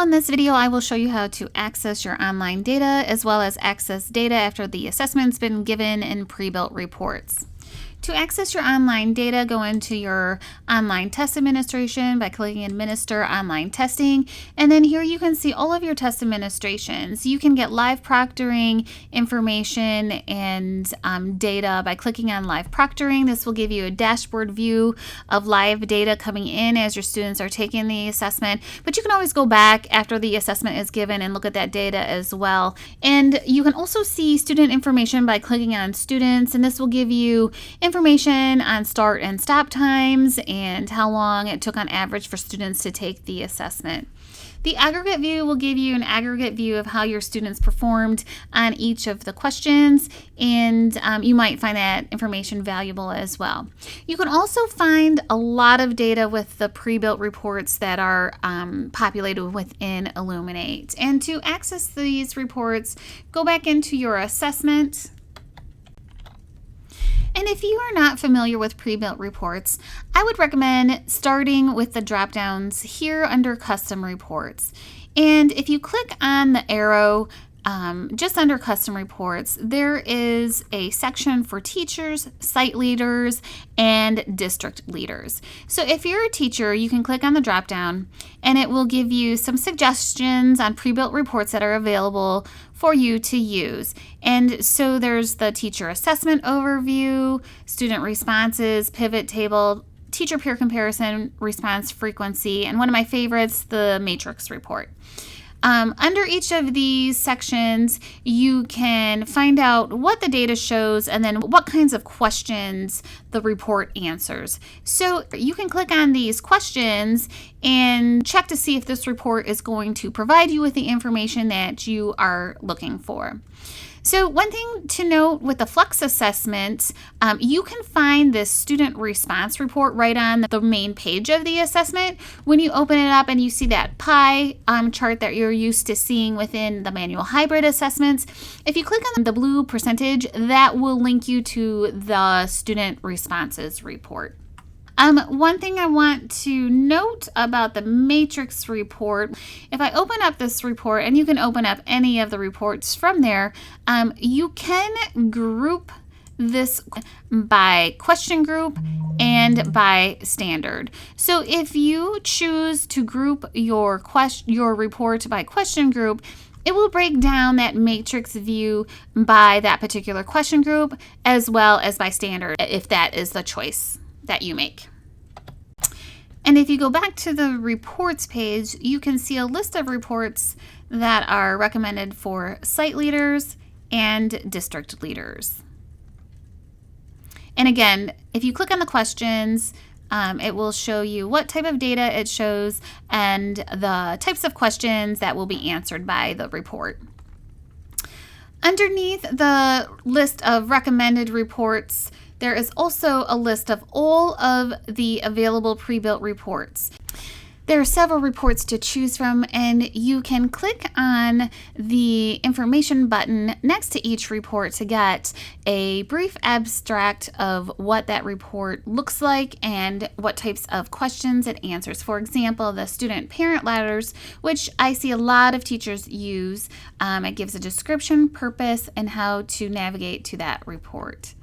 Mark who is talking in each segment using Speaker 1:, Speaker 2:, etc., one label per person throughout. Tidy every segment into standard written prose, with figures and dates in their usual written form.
Speaker 1: in this video, I will show you how to access your online data as well as access data after the assessment's been given in pre-built reports. To access your online data, go into your online test administration by clicking Administer Online Testing, and then here you can see all of your test administrations. You can get live proctoring information and data by clicking on live proctoring. This will give you a dashboard view of live data coming in as your students are taking the assessment, but you can always go back after the assessment is given and look at that data as well. And you can also see student information by clicking on Students, and this will give you information on start and stop times and how long it took on average for students to take the assessment. The aggregate view will give you an aggregate view of how your students performed on each of the questions, and you might find that information valuable as well. You can also find a lot of data with the pre-built reports that are populated within Illuminate. And to access these reports, go back into your assessment. And if you are not familiar with pre-built reports, I would recommend starting with the drop-downs here under Custom Reports. And if you click on the arrow just under Custom Reports, there is a section for teachers, site leaders, and district leaders. So if you're a teacher, you can click on the drop-down and it will give you some suggestions on pre-built reports that are available for you to use. And so there's the teacher assessment overview, student responses, pivot table, teacher peer comparison, response frequency, and one of my favorites, the matrix report. Under each of these sections, you can find out what the data shows and then what kinds of questions the report answers. So you can click on these questions and check to see if this report is going to provide you with the information that you are looking for. So one thing to note with the Flex assessment, you can find this student response report right on the main page of the assessment. When you open it up and you see that pie chart that you're used to seeing within the manual hybrid assessments, if you click on the blue percentage, that will link you to the student responses report. One thing I want to note about the matrix report, if I open up this report, and you can open up any of the reports from there, you can group this by question group and by standard. So if you choose to group your report by question group, it will break down that matrix view by that particular question group as well as by standard, if that is the choice that you make. And if you go back to the reports page, you can see a list of reports that are recommended for site leaders and district leaders. And again, if you click on the questions, it will show you what type of data it shows and the types of questions that will be answered by the report. Underneath the list of recommended reports, there is also a list of all of the available pre-built reports. There are several reports to choose from, and you can click on the information button next to each report to get a brief abstract of what that report looks like and what types of questions it answers. For example, the student parent letters, which I see a lot of teachers use. It gives a description, purpose, and how to navigate to that report.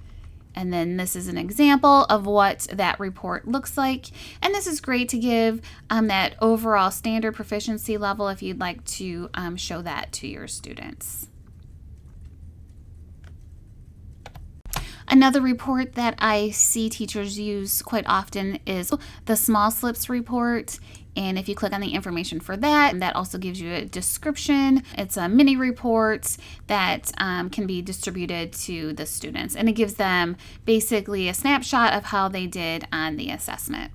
Speaker 1: And then this is an example of what that report looks like. And this is great to give that overall standard proficiency level if you'd like to show that to your students. Another report that I see teachers use quite often is the small slips report. And if you click on the information for that, that also gives you a description. It's a mini report that can be distributed to the students. And it gives them basically a snapshot of how they did on the assessment.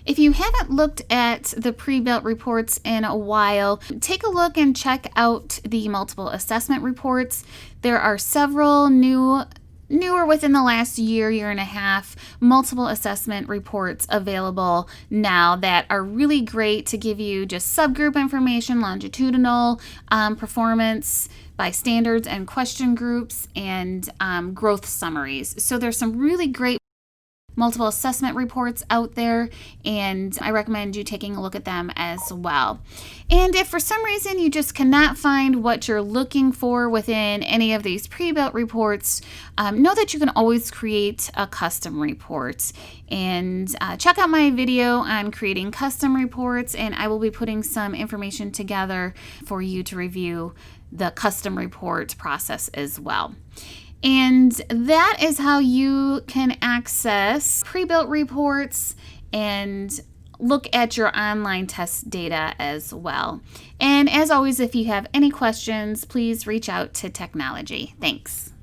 Speaker 1: If you haven't looked at the pre-built reports in a while, take a look and check out the multiple assessment reports. There are several newer within the last year and a half, multiple assessment reports available now that are really great to give you just subgroup information, longitudinal performance by standards and question groups, and growth summaries. So there's some really great multiple assessment reports out there, and I recommend you taking a look at them as well. And if for some reason you just cannot find what you're looking for within any of these pre-built reports, know that you can always create a custom report. And check out my video on creating custom reports, and I will be putting some information together for you to review the custom report process as well. And that is how you can access pre-built reports and look at your online test data as well. And as always, if you have any questions, please reach out to technology. Thanks.